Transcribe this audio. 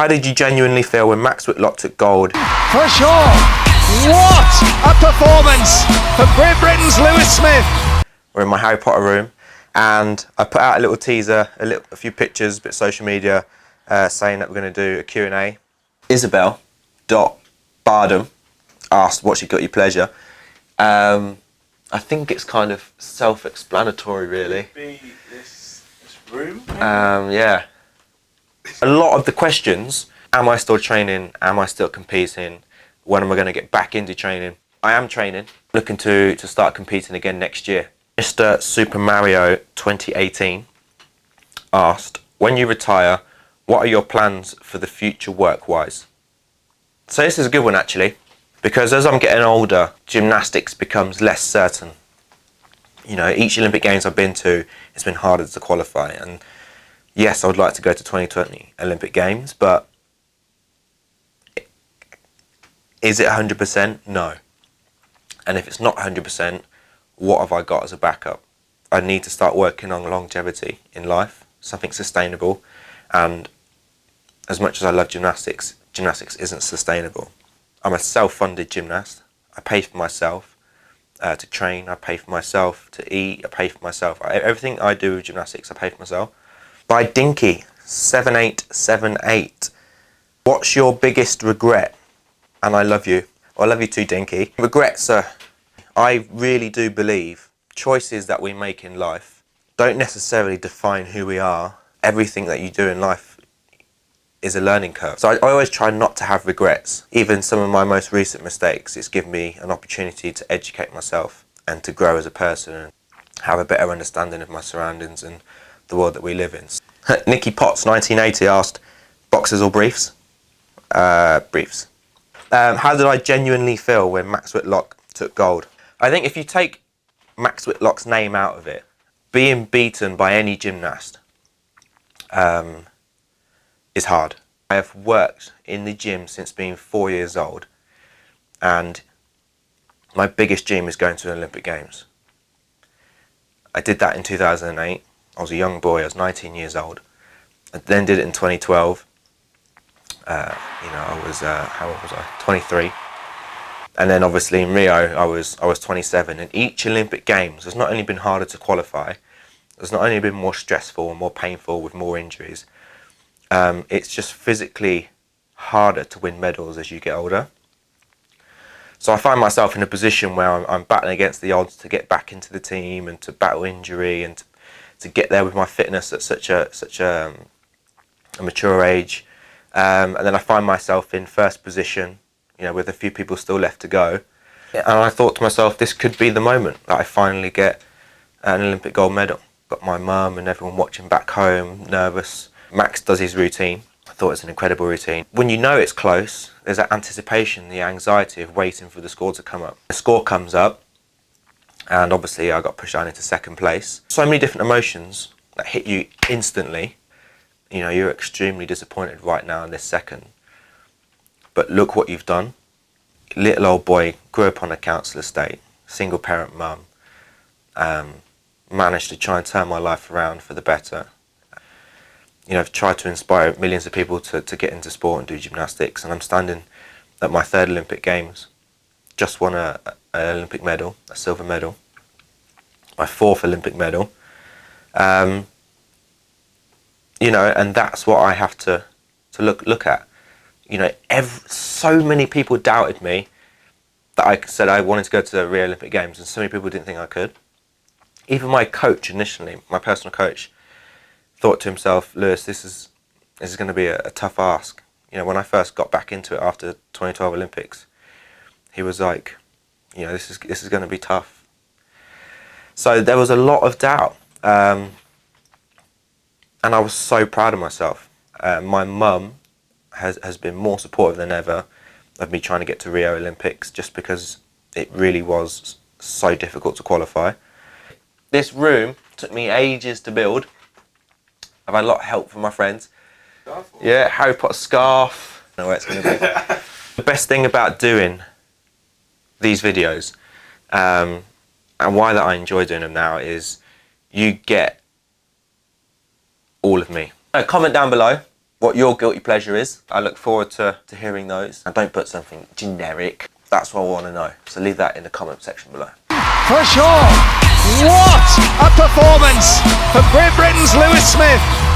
How did you genuinely feel when Max Whitlock took gold? For sure. What a performance for Great Britain's Lewis Smith. We're in my Harry Potter room, and I put out a little teaser, a few pictures, a bit of social media, saying that we're going to do a Q&A. Isabel.Bardham asked what she got your pleasure. I think it's kind of self-explanatory, really. This room? Yeah. A lot of the questions, am I still training? Am I still competing? When am I going to get back into training? I am training, looking to start competing again next year. Mr. Super Mario 2018 asked, when you retire, what are your plans for the future work-wise? So this is a good one, actually, because as I'm getting older, gymnastics becomes less certain. You know, each Olympic Games I've been to, it's been harder to qualify. And yes, I would like to go to 2020 Olympic Games, but is it 100%? No. And if it's not 100%, what have I got as a backup? I need to start working on longevity in life, something sustainable. And as much as I love gymnastics, gymnastics isn't sustainable. I'm a self-funded gymnast. I pay for myself to train. I pay for myself to eat. I pay for myself. Everything I do with gymnastics, I pay for myself. By Dinky7878. What's your biggest regret? And I love you. Well, I love you too, Dinky. Regrets are, I really do believe choices that we make in life don't necessarily define who we are. Everything that you do in life is a learning curve. So I always try not to have regrets. Even some of my most recent mistakes, it's given me an opportunity to educate myself and to grow as a person and have a better understanding of my surroundings and the world that we live in. Nikki Potts 1980 asked, boxers or briefs? Briefs. How did I genuinely feel when Max Whitlock took gold? I think if you take Max Whitlock's name out of it, being beaten by any gymnast is hard. I have worked in the gym since being 4 years old, and my biggest dream is going to the Olympic Games. I did that in 2008. I was a young boy, I was 19 years old. I then did it in 2012. I was, how old was I? 23. And then obviously in Rio, I was 27. And each Olympic Games has not only been harder to qualify, it's not only been more stressful and more painful with more injuries, it's just physically harder to win medals as you get older. So I find myself in a position where I'm battling against the odds to get back into the team and to battle injury and to get there with my fitness at such a mature age. And then I find myself in first position, you know, with a few people still left to go. And I thought to myself, this could be the moment that I finally get an Olympic gold medal. Got my mum and everyone watching back home, nervous. Max does his routine. I thought it was an incredible routine. When you know it's close, there's that anticipation, the anxiety of waiting for the score to come up. The score comes up, and obviously I got pushed down into second place. So many different emotions that hit you instantly. You know, you're extremely disappointed right now in this second. But look what you've done. Little old boy, grew up on a council estate, single parent mum, managed to try and turn my life around for the better. You know, I've tried to inspire millions of people to get into sport and do gymnastics, and I'm standing at my third Olympic Games. Just won an Olympic medal, a silver medal. My fourth Olympic medal. You know, and that's what I have to look at. You know, so many people doubted me that I said I wanted to go to the Rio Olympic Games, and so many people didn't think I could. Even my coach initially, my personal coach, thought to himself, Lewis, this is going to be a tough ask. You know, when I first got back into it after 2012 Olympics, he was like, you know, this is going to be tough. So there was a lot of doubt. And I was so proud of myself. My mum has been more supportive than ever of me trying to get to Rio Olympics, just because it really was so difficult to qualify. This room took me ages to build. I've had a lot of help from my friends. Yeah, Harry Potter scarf. I don't know where it's going to be. The best thing about doing these videos, and why that I enjoy doing them now, is you get all of me. Comment down below what your guilty pleasure is. I look forward to hearing those. And don't put something generic. That's what I want to know. So leave that in the comment section below. For sure. What a performance from Great Britain's Lewis Smith.